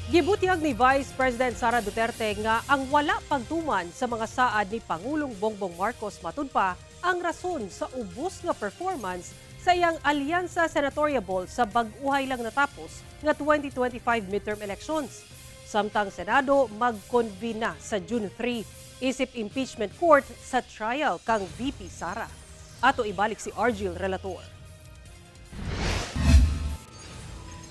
Gibutyag ni Vice President Sara Duterte nga ang wala pagtuman sa mga saad ni Pangulong Bongbong Marcos matud pa ang rason sa ubos nga performance sa iyang alyansa senatoriable sa bag-uhay lang natapos nga 2025 midterm elections. Samtang Senado mag-convene na sa June 3 isip impeachment court sa trial kang VP Sara. Ato ibalik si Argil Relator.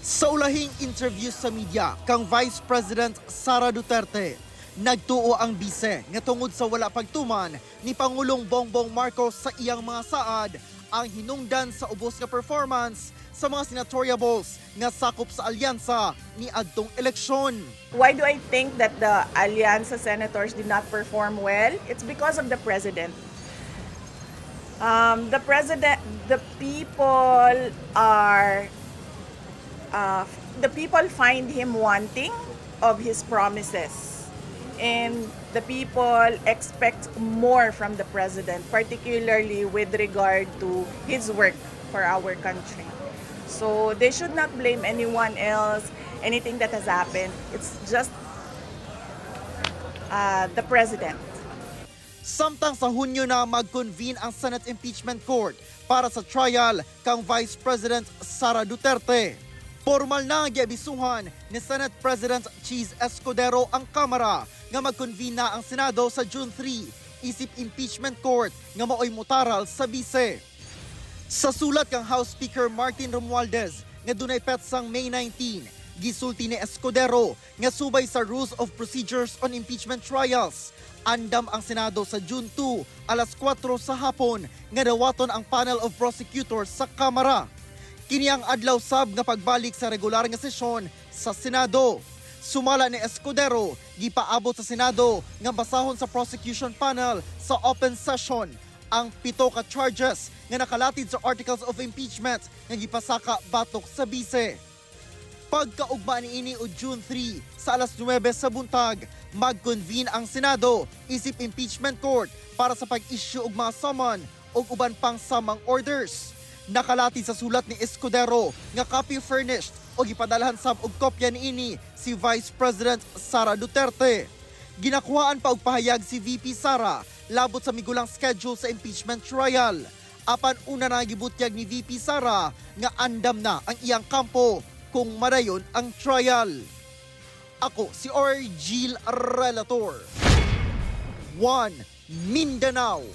Sa ulahing interview sa media kang Vice President Sara Duterte, nagtuo ang bise nga tungod sa wala pagtuman ni Pangulong Bongbong Marcos sa iyang mga saad ang hinungdan sa ubos nga performance sa mga senatoriables nga sakop sa alyansa ni adtong eleksyon. Why do I think that the alyansa senators did not perform well? It's because of the president. The people find him wanting of his promises, and the people expect more from the president, particularly with regard to his work for our country. So they should not blame anyone else, anything that has happened. It's just the president. Samtang sa Hunyo na mag-convene ang Senate Impeachment Court para sa trial kang Vice President Sara Duterte. Formal na giabisuhan ni Senate President Cheese Escudero ang Kamara nga mag-convene na ang Senado sa June 3 isip impeachment court nga maoy mutaral sa bise. Sa sulat kang House Speaker Martin Romualdez nga dunay petsang May 19, gisulti ni Escudero nga subay sa Rules of Procedures on Impeachment Trials. Andam ang Senado sa June 2, alas 4 sa hapon nga dawaton ang panel of prosecutors sa Kamara. Kini ang adlaw sab nga pagbalik sa regular nga sesyon sa Senado. Sumala ni Escudero, gipaabot sa Senado nga basahon sa prosecution panel sa open session ang 7 ka charges nga nakalatid sa Articles of Impeachment nga gipasaka batok sa bise. Pagkaugma niini o June 3 sa alas 9 sa buntag, mag-convene ang Senado isip impeachment court para sa pag-issue og mga summon o uban pang samang orders. Nakalati sa sulat ni Escudero nga copy furnished o gipadalahan sab og kopya niini si Vice President Sara Duterte. Ginakuhaan pa og pahayag si VP Sara labot sa migulang schedule sa impeachment trial. Apan una na gibutyag ni VP Sara nga andam na ang iyang kampo kung madayon ang trial. Ako si Argil Relator. 1 Mindanao.